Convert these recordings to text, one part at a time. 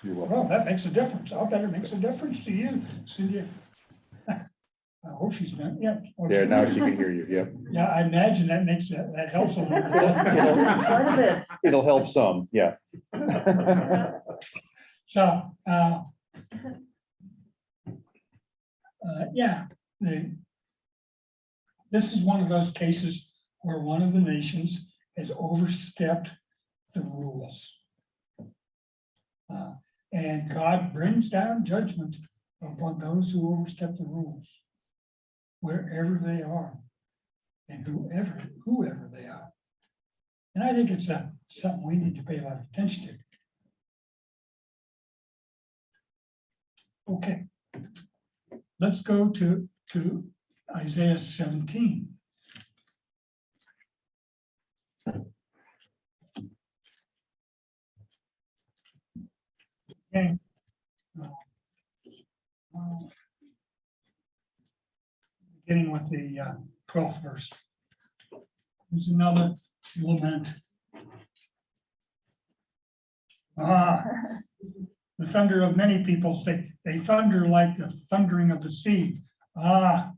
You're welcome. Well, that makes a difference. I'll bet it makes a difference to you, Cynthia. I hope she's not, yeah. There, now she can hear you, yep. Yeah, I imagine that makes that, that helps a little bit. Quite a bit. It'll help some, yeah. So, yeah, this is one of those cases where one of the nations has overstepped the rules. And God brings down judgment upon those who overstep the rules, wherever they are, and whoever they are. And I think it's something we need to pay a lot of attention to. Okay, let's go to Isaiah 17. Okay. Beginning with the 12th verse. There's another lament. The thunder of many peoples, they thunder like the thundering of the sea. The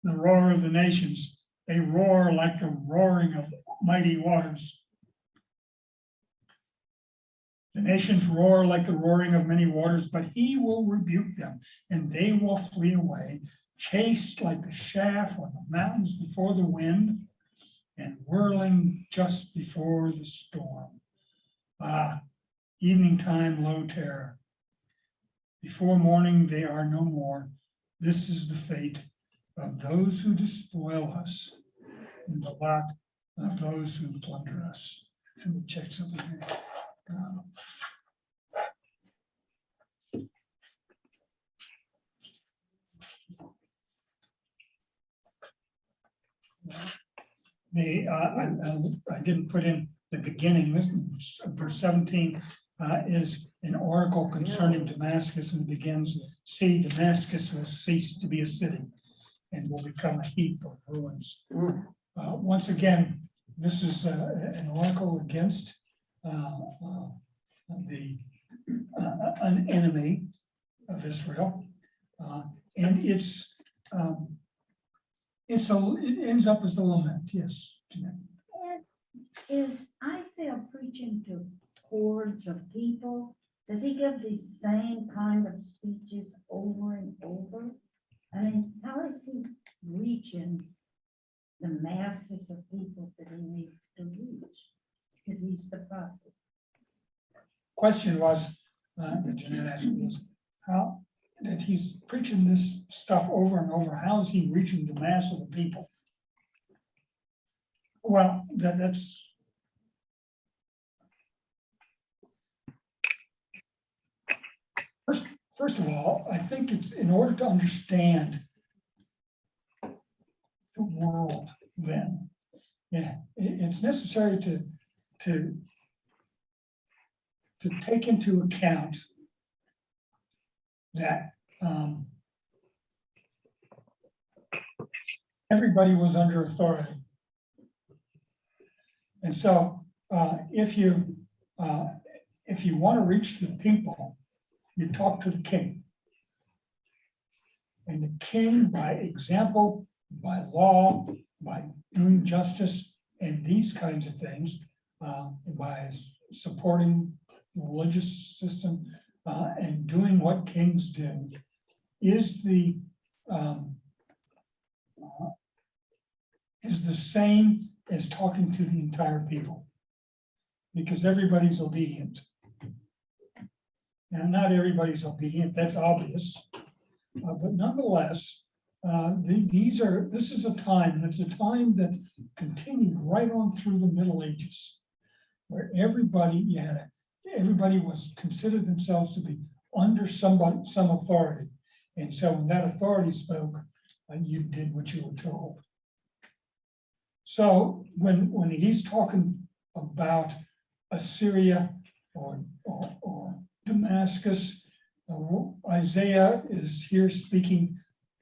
roar of the nations, they roar like the roaring of mighty waters. The nations roar like the roaring of many waters, but he will rebuke them, and they will flee away, chased like the chaff on the mountains before the wind, and whirling just before the storm. Evening time, low terror. Before morning, they are no more. This is the fate of those who despoil us, and the lot of those who plunder us. Let me check something here. I didn't put in the beginning. This verse 17 is an oracle concerning Damascus, and begins, see, Damascus will cease to be a city and will become a heap of ruins. Once again, this is an oracle against an enemy of Israel, and it ends up as a lament. Yes, Jeanette. Is Isaiah preaching to hordes of people? Does he give these same kind of speeches over and over? I mean, how is he reaching the masses of people that he needs to reach if he's the prophet? Question was, that Jeanette asked was, how that he's preaching this stuff over and over, how is he reaching the mass of the people? Well, that's first of all, I think it's in order to understand the world then, yeah, it's necessary to take into account that everybody was under authority. And so if you want to reach the people, you talk to the king. And the king, by example, by law, by doing justice and these kinds of things, by supporting the religious system and doing what kings do, is the same as talking to the entire people, because everybody's obedient. Now, not everybody's obedient, that's obvious, but nonetheless, this is a time that continued right on through the Middle Ages, where everybody was considered themselves to be under some authority, and so when that authority spoke, you did what you were told. So when he's talking about Assyria or Damascus, Isaiah is here speaking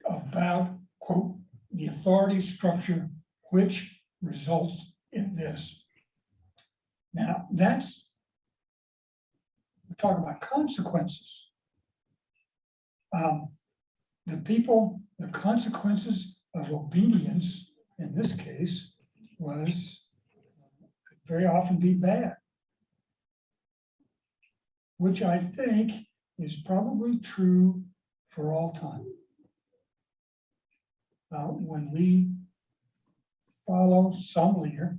about, quote, the authority structure which results in this. Now, that's we talk about consequences. The consequences of obedience in this case was could very often be bad, which I think is probably true for all time. When we follow some leader,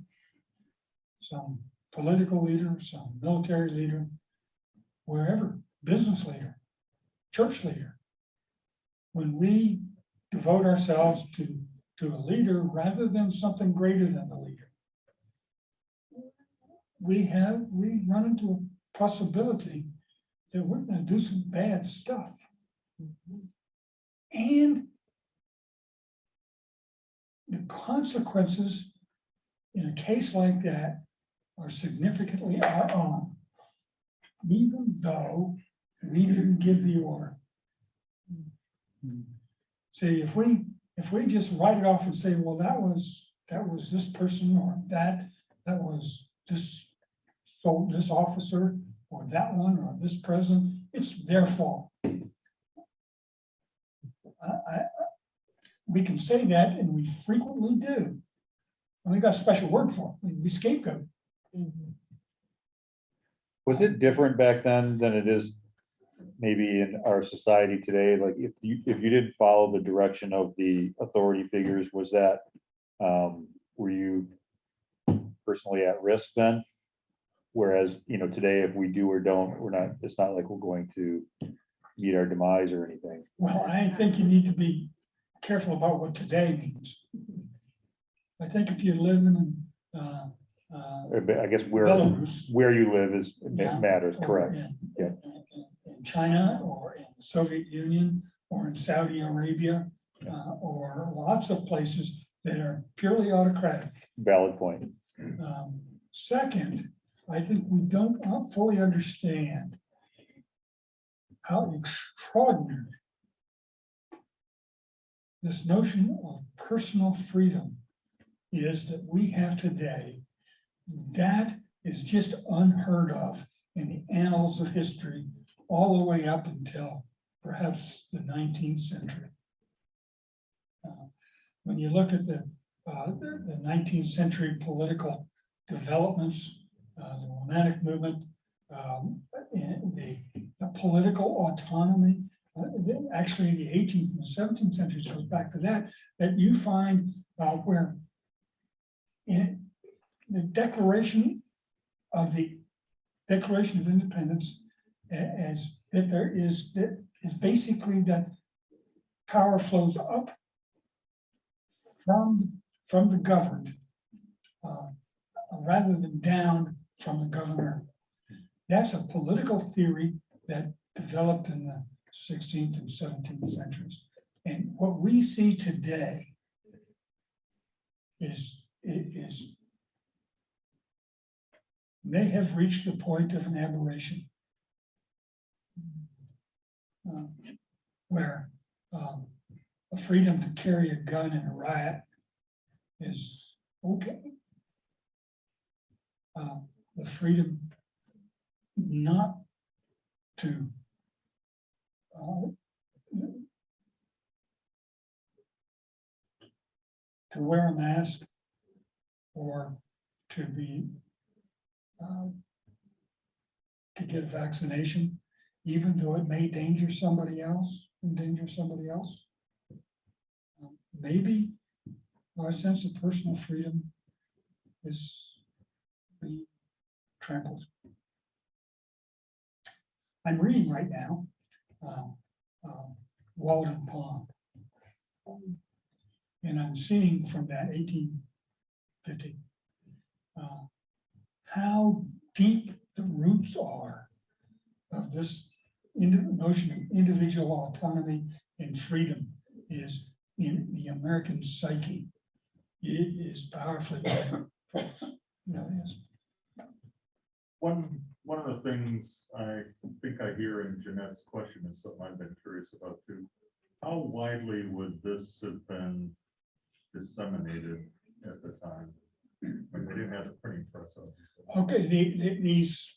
some political leader, some military leader, wherever, business leader, church leader, when we devote ourselves to a leader rather than something greater than the leader, we run into a possibility that we're going to do some bad stuff. And the consequences in a case like that are significantly our own, even though we didn't give the order. See, if we just write it off and say, well, that was this person, or that was this officer, or that one, or this president, it's their fault. We can say that, and we frequently do. And we got a special word for it. We scapegoat. Was it different back then than it is maybe in our society today? Like if you didn't follow the direction of the authority figures, was that, were you personally at risk then? Whereas, today, if we do or don't, it's not like we're going to meet our demise or anything. Well, I think you need to be careful about what today means. I think if you're living in I guess Belarus, where you live yeah, matters, or correct? in China, or in the Soviet Union, or in Saudi Arabia, or lots of places that are purely autocratic. Valid point. Second, I think we don't fully understand how extraordinary this notion of personal freedom is that we have today. That is just unheard of in the annals of history, all the way up until perhaps the 19th century. When you look at the 19th century political developments, the Romantic movement, and the political autonomy, actually in the 18th and 17th centuries goes back to that you find where in the Declaration of Independence, as that is basically that power flows up from the governed, rather than down from the governor. That's a political theory that developed in the 16th and 17th centuries. And what we see today may have reached the point of an aberration, where a freedom to carry a gun in a riot is okay. The freedom not to wear a mask or to get a vaccination, even though it may endanger somebody else. Maybe our sense of personal freedom is being trampled. I'm reading right now Walden Pond, and I'm seeing from that 1850 how deep the roots are of this notion of individual autonomy and freedom is in the American psyche. It is powerfully there, folks. It really is. One of the things I think I hear in Jeanette's question is something I've been curious about too. How widely would this have been disseminated at the time? When they didn't have the printing press. obviously. Okay, these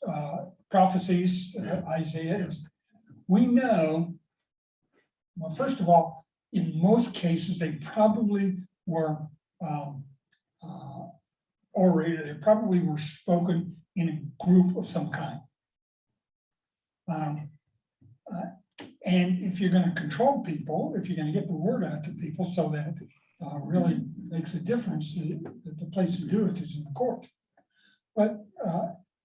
prophecies, Isaiah, we know, well, first of all, in most cases, they probably were orated, they probably were spoken in a group of some kind. And if you're going to control people, if you're going to get the word out to people so that it really makes a difference, the place to do it is in the court. But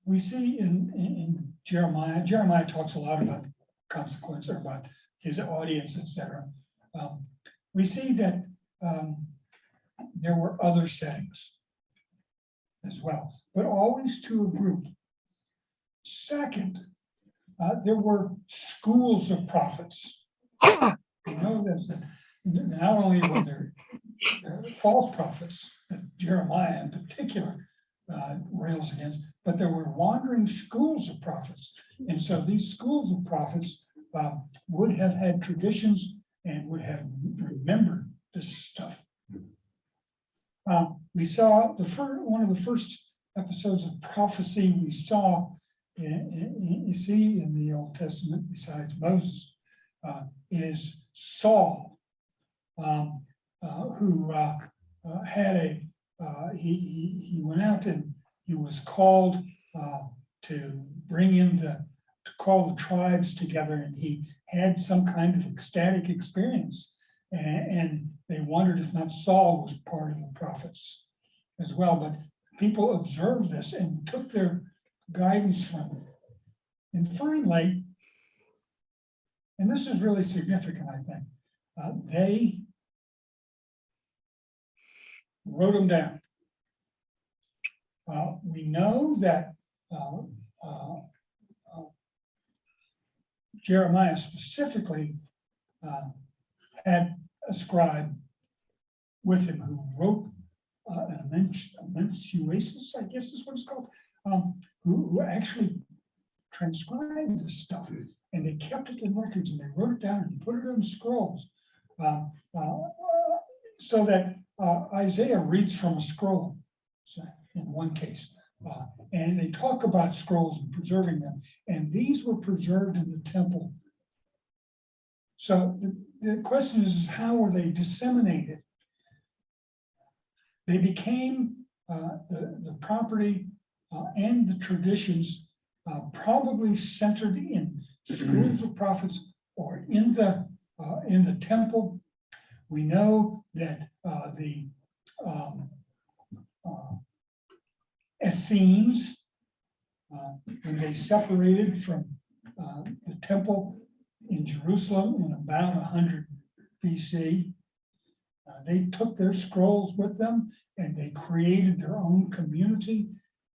we see in Jeremiah talks a lot about consequence or about his audience, etc. We see that there were other settings as well, but always to a group. Second, there were schools of prophets. You know, not only were there false prophets that Jeremiah in particular rails against, but there were wandering schools of prophets. And so these schools of prophets would have had traditions and would have remembered this stuff. We saw one of the first episodes of prophecy we saw, you see in the Old Testament, besides Moses, is Saul, who had he went out and he was called to bring in to call the tribes together, and he had some kind of ecstatic experience, and they wondered if not Saul was part of the prophets as well. But people observed this and took their guidance from it. And finally, and this is really significant, I think, they wrote them down. We know that Jeremiah specifically had a scribe with him who wrote an enunciatus, I guess is what it's called, who actually transcribed this stuff, and they kept it in records and they wrote it down and put it on scrolls, so that Isaiah reads from a scroll, so in one case. And they talk about scrolls and preserving them, and these were preserved in the temple. So the question is, how were they disseminated? They became the property and the traditions probably centered in schools of prophets or in the temple. We know that the Essenes, when they separated from the temple in Jerusalem in about 100 BC, they took their scrolls with them and they created their own community.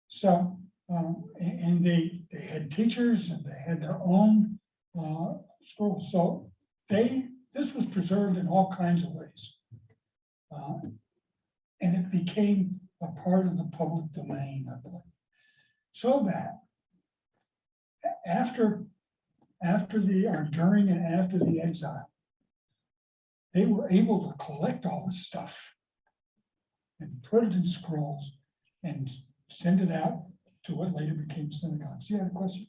So, and they had teachers and they had their own scrolls. So this was preserved in all kinds of ways. And it became a part of the public domain, I believe. So that during and after the exile, they were able to collect all this stuff and put it in scrolls and send it out to what later became synagogues. You have a question?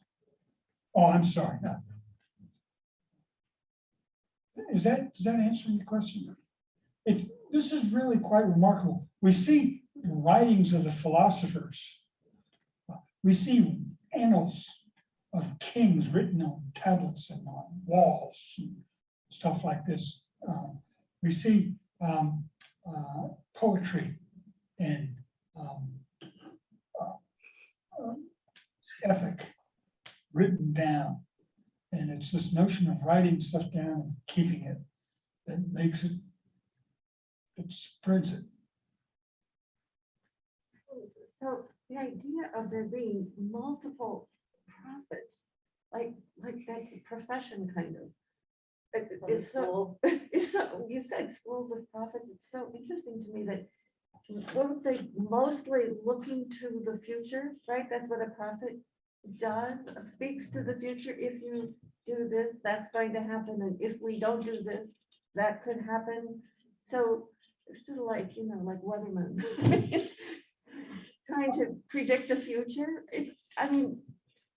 Oh, I'm sorry. No. Does that answer your question? This is really quite remarkable. We see the writings of the philosophers. We see annals of kings written on tablets and on walls and stuff like this. We see poetry and epic written down. And it's this notion of writing stuff down and keeping it that makes it, it spreads it. So the idea of there being multiple prophets, like that's a profession kind of. It's so, you said schools of prophets. It's so interesting to me that weren't they mostly looking to the future, right? That's what a prophet does, speaks to the future. If you do this, that's going to happen. And if we don't do this, that could happen. So it's sort of like, like weathermen. trying to predict the future. I mean,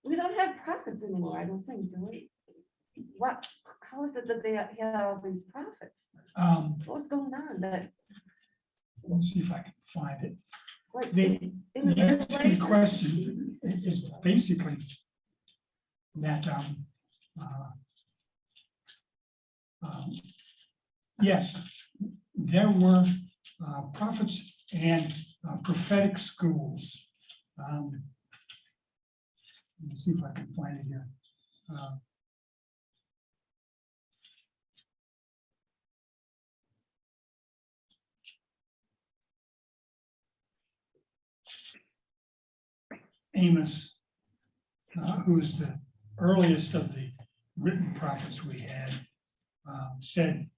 we don't have prophets anymore, I don't think, do we? What, how is it that they had all these prophets? What's going on that, Let me see if I can find it. like, The, in the the answer to the Middle question is basically that, yes, there were prophets and prophetic schools. Let me see if I can find it here. Amos, who's the earliest of the written prophets we had, said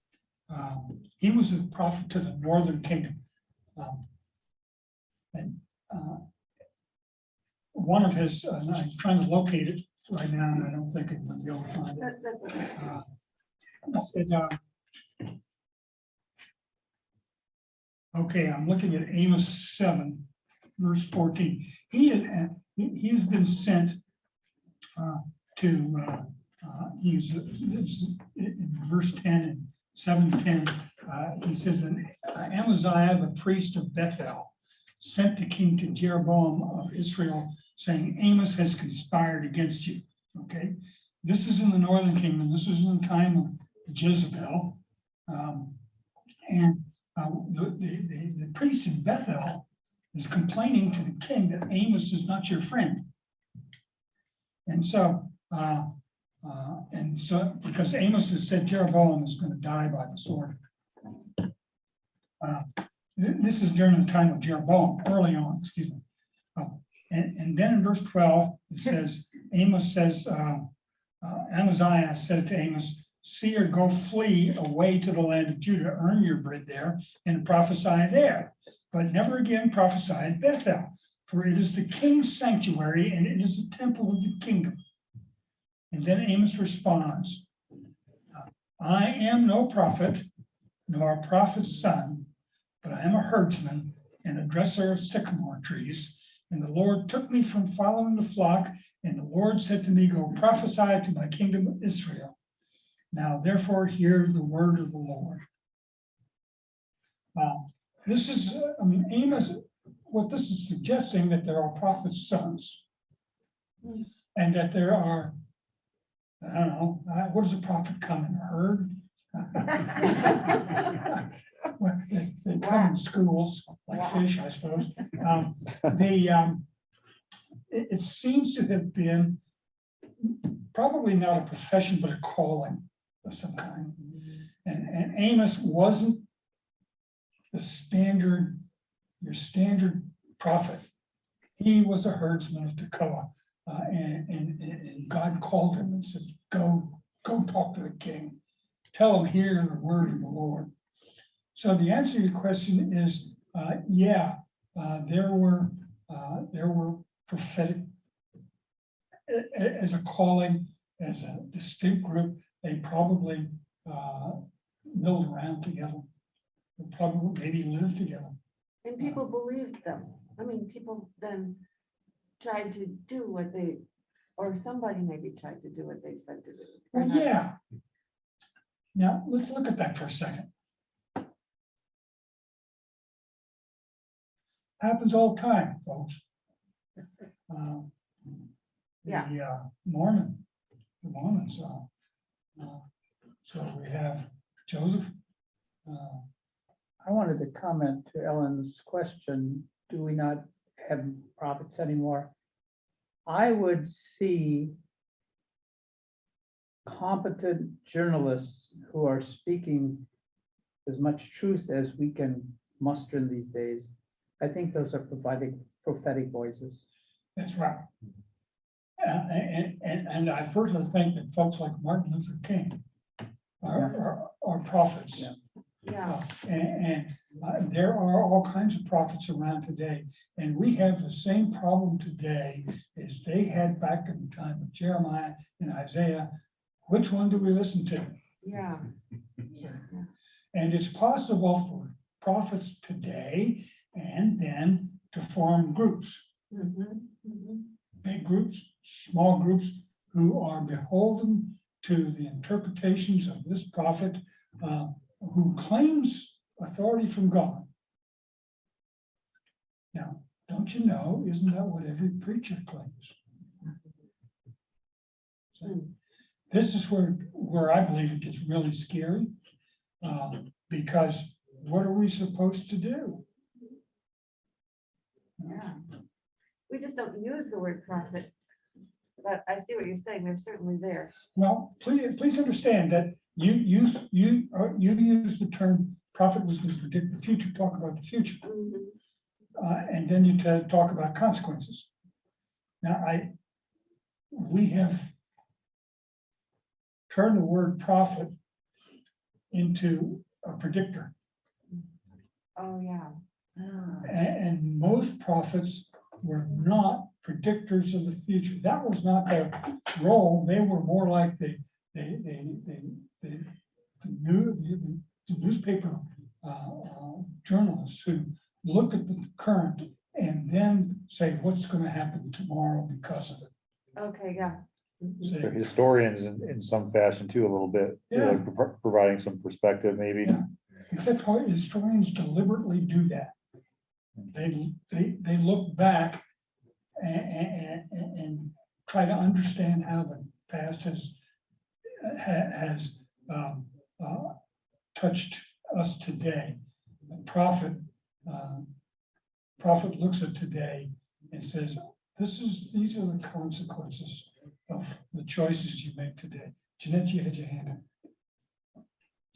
he was a prophet to the northern kingdom. And one of his, I'm trying to locate it right now, and I don't think I'm going to be able to find it. That's okay. He said, okay, I'm looking at Amos 7, verse 14. He's been sent to, he's in verse 10 and 7:10. He says, and Amaziah, the priest of Bethel, sent the king to Jeroboam of Israel, saying, Amos has conspired against you. Okay, this is in the northern kingdom. This is in the time of Jezebel. The priest in Bethel is complaining to the king that Amos is not your friend. And so, because Amos has said Jeroboam is going to die by the sword. This is during the time of Jeroboam, early on, excuse me. And then in verse 12, it says, Amos says, Amaziah said to Amos, see or go flee away to the land of Judah, earn your bread there, and prophesy there. But never again prophesy at Bethel, for it is the king's sanctuary and it is the temple of the kingdom. And then Amos responds, I am no prophet, nor a prophet's son, but I am a herdsman and a dresser of sycamore trees. And the Lord took me from following the flock, and the Lord said to me, go prophesy to my kingdom of Israel. Now, therefore, hear the word of the Lord. This is, Amos, what this is suggesting that there are prophets' sons, and that there are, I don't know, what does a prophet come in a herd? Well, they come in schools like fish, I suppose. It seems to have been probably not a profession, but a calling of some kind. And Amos wasn't your standard prophet. He was a herdsman of Tekoa, and God called him and said, go talk to the king. Tell him, hear the word of the Lord. So the answer to your question is, there were prophetic as a calling, as a distinct group. They probably milled around together. They probably maybe lived together. And people believed them. I mean, people then tried to do what they, or somebody maybe tried to do what they said to do. Well, yeah. Now, let's look at that for a second. Happens all the time, folks. Yeah. The Mormons. So we have Joseph. I wanted to comment to Ellen's question, do we not have prophets anymore? I would see competent journalists who are speaking as much truth as we can muster in these days. I think those are providing prophetic voices. That's right. And I personally think that folks like Martin Luther King are prophets. Yeah. Yeah. There are all kinds of prophets around today, and we have the same problem today as they had back in the time of Jeremiah and Isaiah. Which one do we listen to? Yeah. And it's possible for prophets today and then to form groups, big groups, small groups, who are beholden to the interpretations of this prophet, who claims authority from God. Now, don't you know, isn't that what every preacher claims? So, this is where I believe it gets really scary, because what are we supposed to do? Yeah. We just don't use the word prophet. But I see what you're saying. They're certainly there. Well, please understand that you use the term prophet was to predict the future, talk about the future, and then you talk about consequences. Now, we have turned the word prophet into a predictor. Oh, yeah. And most prophets were not predictors of the future. That was not their role. They were more like the newspaper journalists who look at the current and then say what's going to happen tomorrow because of it. Okay, yeah. Say, They're historians in some fashion too, a little bit. They're like providing some perspective, maybe. Yeah. Except historians deliberately do that. They look back and try to understand how the past has touched us today. The prophet looks at today and says, these are the consequences of the choices you make today. Jeanette, you had your hand up.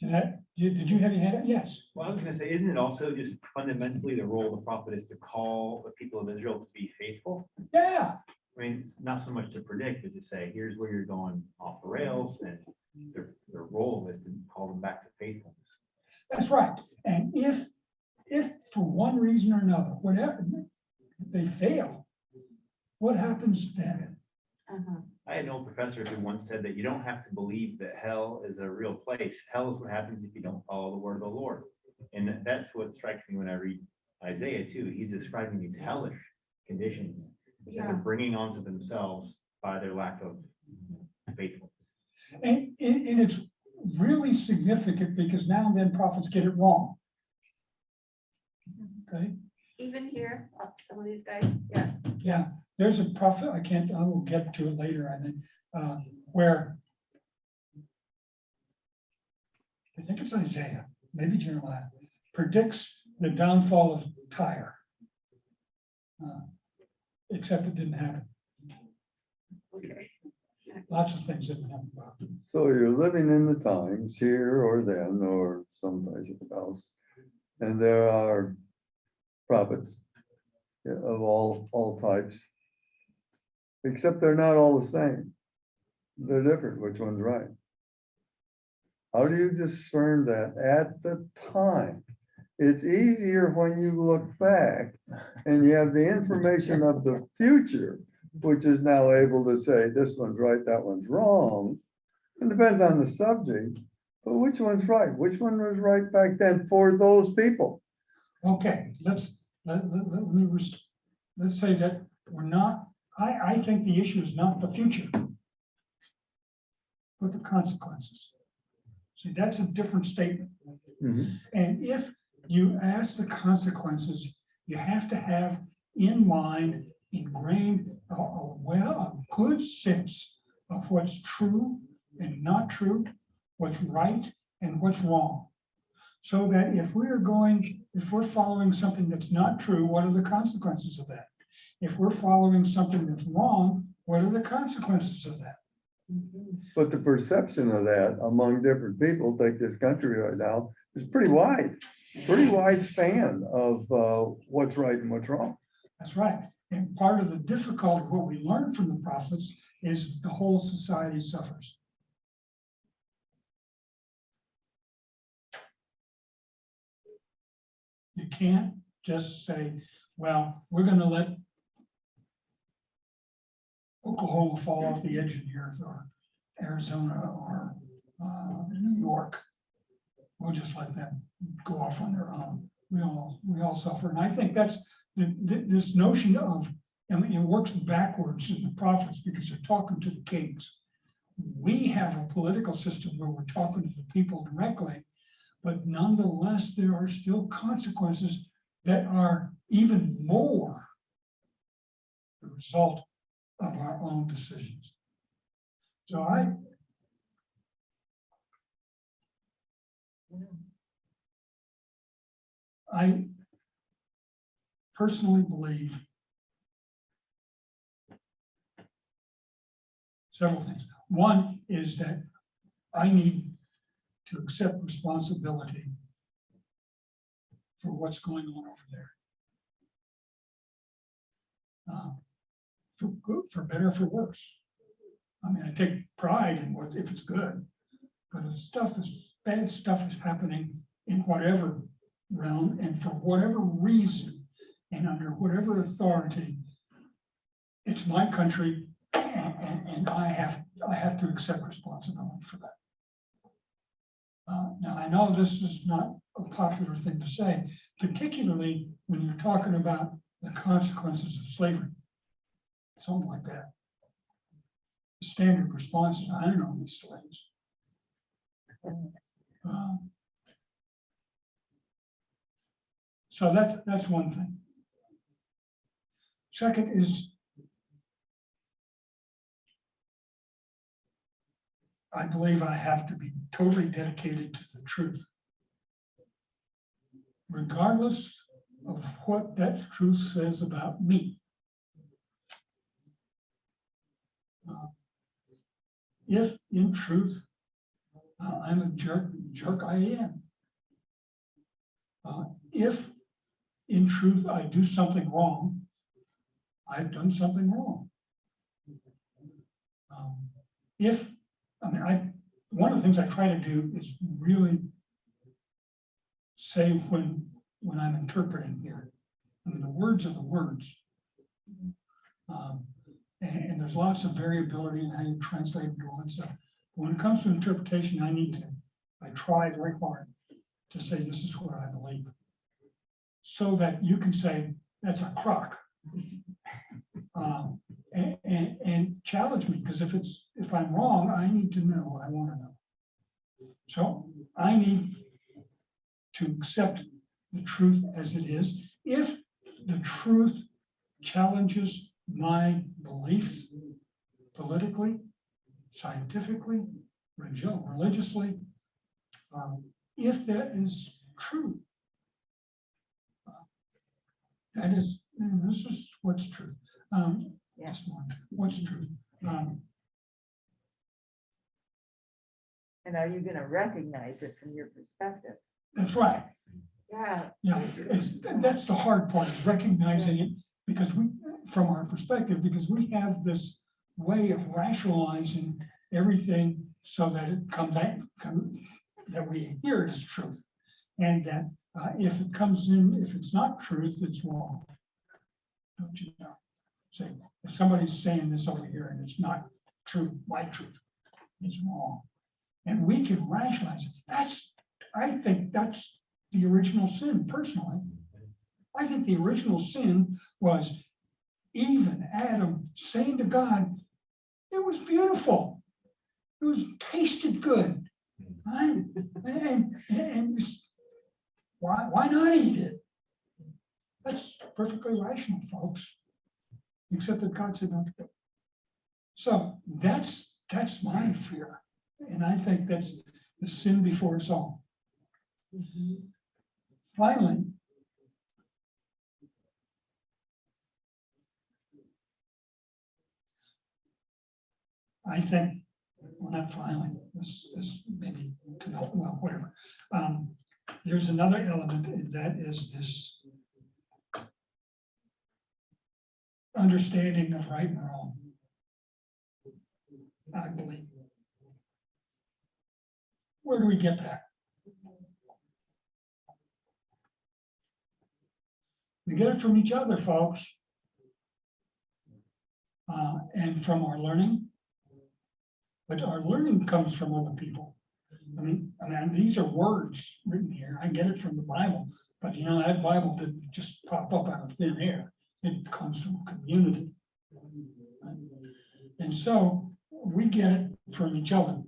Jeanette, did you have your hand up? Yes. Well, I was gonna say, isn't it also just fundamentally the role of the prophet is to call the people of Israel to be faithful? Yeah. I mean, it's not so much to predict, but to say, here's where you're going off the rails, and their role is to call them back to faithfulness. That's right. And if for one reason or another, whatever, they fail, what happens then? I had an old professor who once said that you don't have to believe that hell is a real place. Hell is what happens if you don't follow the word of the Lord. And that's what strikes me when I read Isaiah too. He's describing these hellish conditions that they're bringing onto themselves by their lack of faithfulness. And it's really significant because now and then prophets get it wrong. Okay, Even here, some of these guys, yes. yeah, there's a prophet, I will get to it later, I think, where I think it's Isaiah, maybe Jeremiah, predicts the downfall of Tyre. Except it didn't happen. Okay. Lots of things didn't happen. So you're living in the times here or then, or someplace else. And there are prophets of all types. Except they're not all the same. They're different, which one's right? How do you discern that at the time? It's easier when you look back and you have the information of the future, which is now able to say, this one's right, that one's wrong. It depends on the subject, but which one's right? Which one was right back then for those people? Okay, let's say that we're not, I think the issue is not the future, but the consequences. See, that's a different statement. And if you ask the consequences, you have to have in mind, ingrained, a good sense of what's true and not true, what's right and what's wrong. So that if we're following something that's not true, what are the consequences of that? If we're following something that's wrong, what are the consequences of that? But the perception of that among different people, take this country right now, is pretty wide span of what's right and what's wrong. That's right. And part of the difficulty, what we learn from the prophets, is the whole society suffers. You can't just say, well, we're going to let Oklahoma fall off the edge of the earth, or Arizona, or New York. We'll just let them go off on their own. We all suffer. And I think that's this notion of, I mean, it works backwards in the prophets because they're talking to the kings. We have a political system where we're talking to the people directly, but nonetheless, there are still consequences that are even more the result of our own decisions. So I personally believe several things. One is that I need to accept responsibility for what's going on over there. For good, for better, for worse. I mean, I take pride in what, if it's good, but if bad stuff is happening in whatever realm and for whatever reason and under whatever authority, it's my country and I have to accept responsibility for that. Now, I know this is not a popular thing to say, particularly when you're talking about the consequences of slavery, something like that. The standard response is, I don't know these slaves. So that's one thing. Second is, I believe I have to be totally dedicated to the truth, regardless of what that truth says about me. If in truth, I'm a jerk I am. If in truth I do something wrong, I've done something wrong. One of the things I try to do is really say when I'm interpreting here. I mean, the words are the words. And there's lots of variability in how you translate and all that stuff. But when it comes to interpretation, I try very hard to say this is what I believe. So that you can say, that's a crock. And challenge me, because if I'm wrong, I need to know, I want to know. So I need to accept the truth as it is. If the truth challenges my beliefs politically, scientifically, religiously, if that is true, that is, this is what's true. Yes, what's true. And are you going to recognize it from your perspective? That's right. Yeah. Yeah, that's the hard part, is recognizing it, because from our perspective, because we have this way of rationalizing everything so that it comes out, that we hear it as truth. And that if it comes in, if it's not truth, it's wrong. Don't you know? Say, if somebody's saying this over here and it's not true, my truth, it's wrong. And we can rationalize it. I think that's the original sin, personally. I think the original sin was Eve and Adam saying to God, it was beautiful. It was tasted good. Right? And why not eat it? That's perfectly rational, folks. Except that God said not to do. So that's my fear. And I think that's the sin before us all. Finally, I think, well, not finally, this maybe, well, whatever. There's another element, and that is this understanding of right and wrong, I believe. Where do we get that? We get it from each other, folks. And from our learning. But our learning comes from other people. I mean, these are words written here. I get it from the Bible, But you know, that Bible didn't just pop up out of thin air. It comes from community. And so we get it from each other.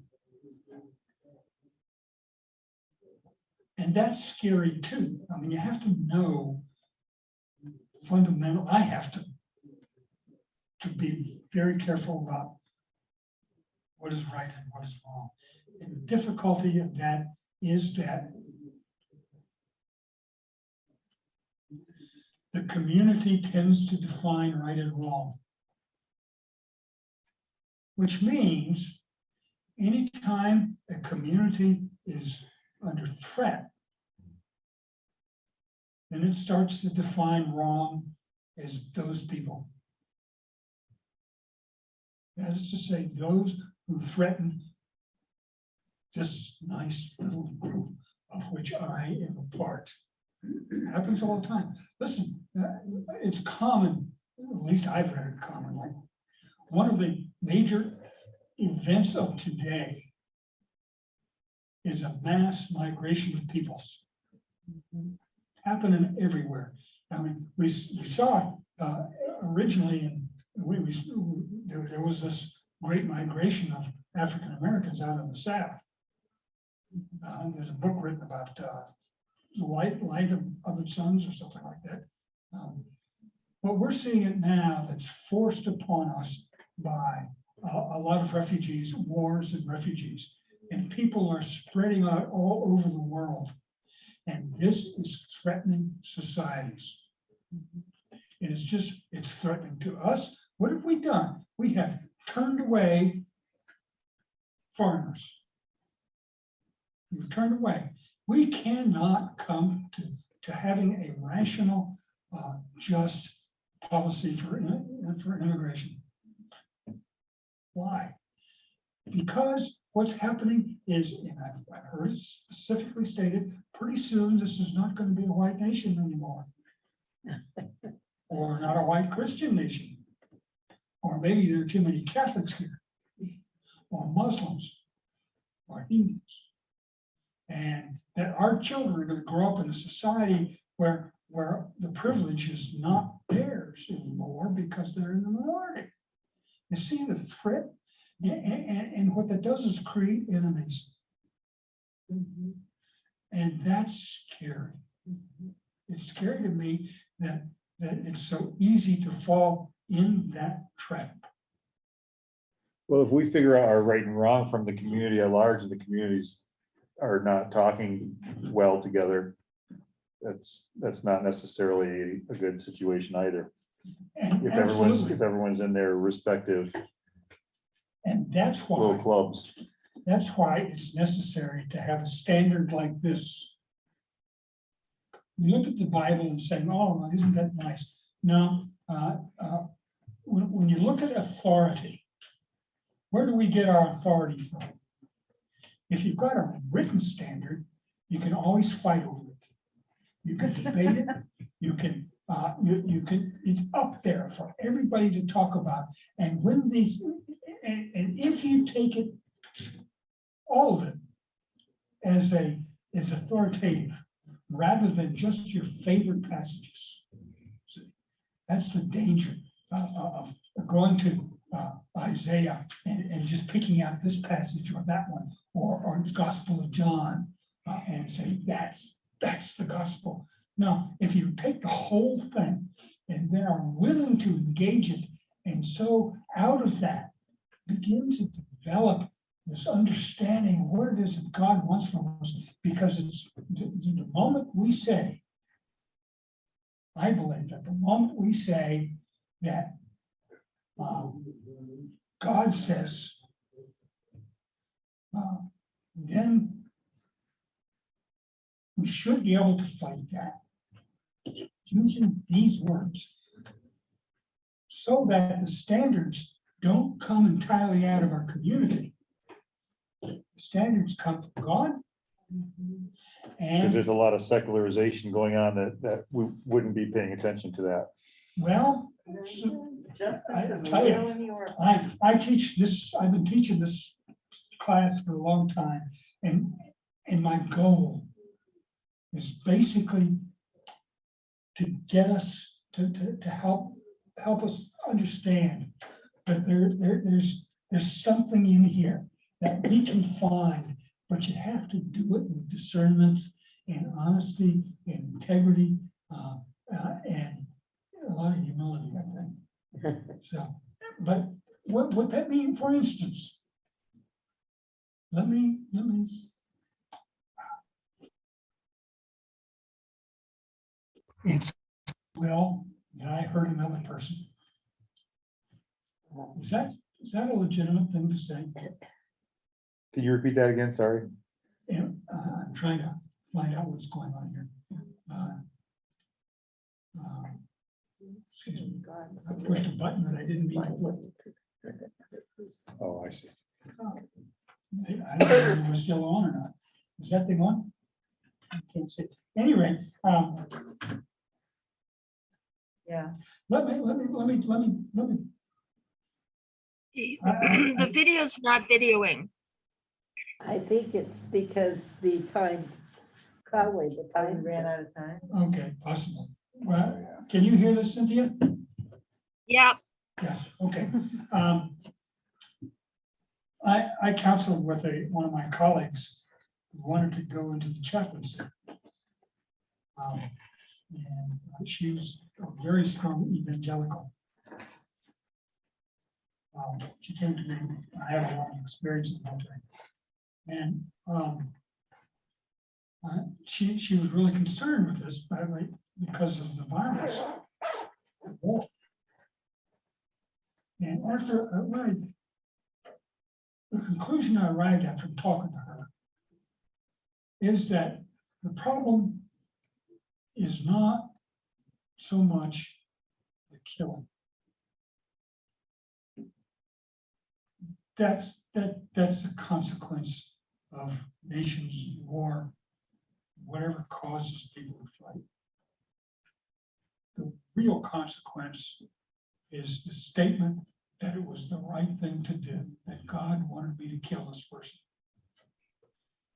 And that's scary too. I mean, you have to know fundamental, I have to be very careful about what is right and what is wrong. And the difficulty of that is that the community tends to define right and wrong. Which means anytime a community is under threat, then it starts to define wrong as those people. That is to say, those who threaten this nice little group of which I am a part. It happens all the time. Listen, it's common, at least I've read it commonly. One of the major events of today is a mass migration of peoples. Happening everywhere. I mean, we saw originally, and there was this great migration of African Americans out of the South. There's a book written about light of its sons or something like that. But we're seeing it now that's forced upon us by a lot of refugees, wars and refugees, and people are spreading out all over the world. And this is threatening societies. It is just, it's threatening to us. What have we done? We have turned away foreigners. We've turned away. We cannot come to having a rational, just policy for immigration. Why? Because what's happening is, and I've heard it specifically stated, pretty soon this is not going to be a white nation anymore. Or not a white Christian nation. Or maybe there are too many Catholics here. Or Muslims. Or Hindus. And that our children are going to grow up in a society where the privilege is not theirs anymore because they're in the minority. You see the threat, and what that does is create enemies. And that's scary. It's scary to me that it's so easy to fall in that trap. Well, if we figure out our right and wrong from the community at large, and the communities are not talking well together, that's not necessarily a good situation either. And If absolutely. everyone's in their respective And that's little why, clubs. that's why it's necessary to have a standard like this. We look at the Bible and say, oh, isn't that nice? No, when you look at authority, where do we get our authority from? If you've got a written standard, you can always fight over it. You can debate it. You can, it's up there for everybody to talk about. And when these, and if you take it, all of it, as authoritative, rather than just your favorite passages. See, that's the danger of going to Isaiah and just picking out this passage or that one, or the Gospel of John, and say that's the gospel. Now, if you take the whole thing and then are willing to engage it, and so out of that begin to develop this understanding of what it is that God wants from us, because it's the moment we say, I believe that the moment we say that God says, then we should be able to fight that using these words so that the standards don't come entirely out of our community. The standards come from God. Because And there's a lot of secularization going on that we wouldn't be paying attention to that. well, Justice I is tell you, real in your. I teach this, I've been teaching this class for a long time, and my goal is basically to get us, to help us understand that there's something in here that we can find, but you have to do it with discernment and honesty and integrity, and a lot of humility, I think. So, but what that mean, for instance, let me. It's, well, that I heard another person. Is that a legitimate thing to say? Can you repeat that again? Sorry. And I'm trying to find out what's going on here. Excuse me, I pushed a button that I didn't mean to put. Oh, I see. I don't know if it was still on or not. Is that thing on? I can't see. Anyway, Yeah. let me. The video's not videoing. I think it's because the time, probably the I time ran out of time. Okay, possible. Well, can you hear this, Cynthia? Yep. Yes, okay. I counseled with one of my colleagues who wanted to go into the chaplaincy. And she was a very strong evangelical. She came to me, I have a lot of experience in the military. And she was really concerned with this, by the way, because of the virus. The war. And after the conclusion I arrived at from talking to her is that the problem is not so much the killing. That's a consequence of nations, war, whatever causes people to fight. The real consequence is the statement that it was the right thing to do, that God wanted me to kill this person.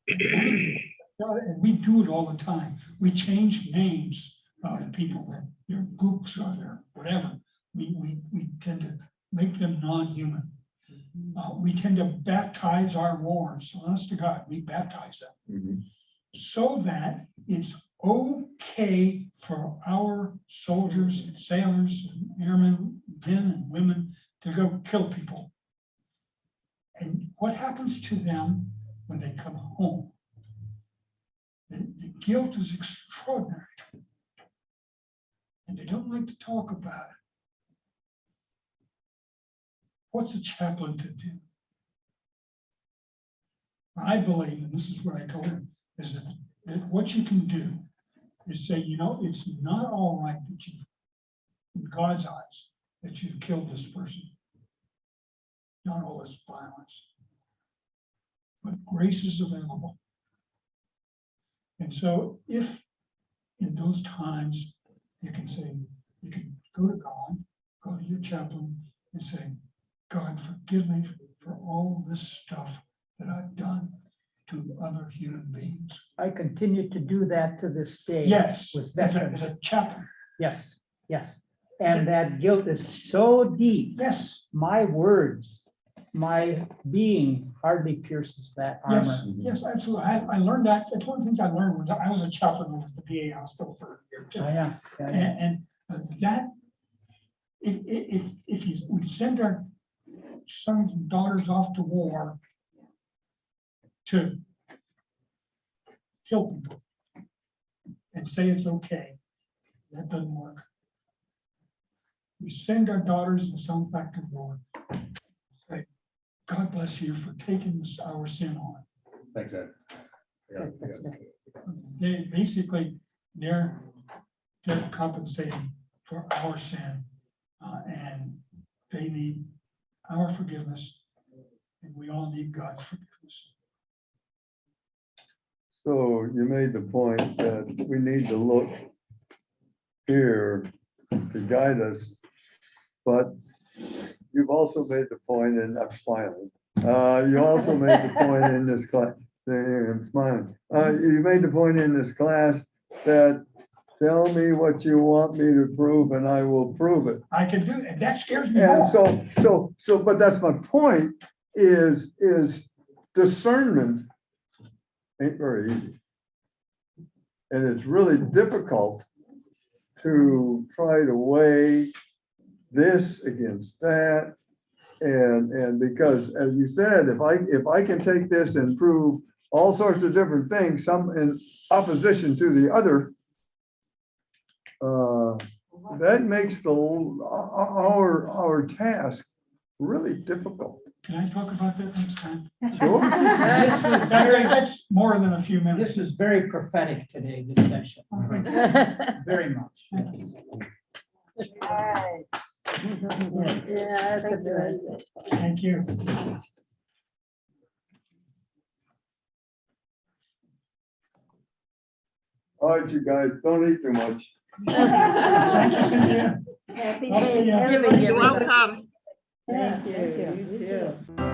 And we do it all the time. We change names of people, that they're gooks or they're whatever. We tend to make them non-human. We tend to baptize our wars. Honest to God, we baptize them. So that it's okay for our soldiers and sailors and airmen, men and women to go kill people. And what happens to them when they come home? The guilt is extraordinary. And they don't like to talk about it. What's a chaplain to do? I believe, and this is what I told him, is that what you can do is say, you know, it's not all right that you, in God's eyes, that you've killed this person, done all this violence. But grace is available. And so if in those times you can say, you can go to God, go to your chaplain and say, God, forgive me for all this stuff that I've done to other human beings. I continue to do that to this day. Yes, With as veterans. a chaplain. Yes, yes. And that guilt is so deep. Yes, My words, my being hardly pierces that armor. yes, yes, absolutely. I learned that. That's one of the things I learned when I was a chaplain over at the VA hospital for a year too. Oh, yeah, yeah, yeah. And that, if we send our sons and daughters off to war to kill people and say it's okay, that doesn't work. We send our daughters and sons back to war. Say, God bless you for taking our sin on. Thanks, Ed. Yeah, They basically, they're compensating for our sin, and they need our forgiveness, and we all need God's forgiveness. So you made the point that we need to look here to guide us, but you've also made the point, and I'm smiling. You also made the point in this class, I'm smiling. You made the point in this class that Tell me what you want me to prove and I will prove it. I can do, and that scares me And more. but that's my point, is discernment ain't very easy. And it's really difficult to try to weigh this against that. And because, as you said, if I can take this and prove all sorts of different things, some in opposition to the other, that makes our task really difficult. Can I talk about that next time? Sure. That's more than a few This minutes. was very prophetic today, this session, very much. Alright. Yeah, that's good. Thank you. All right, you guys, don't eat too much. Thank you, Cynthia. Happy I'll see ya. Thanksgiving, You're everybody. welcome. Thank you. You too.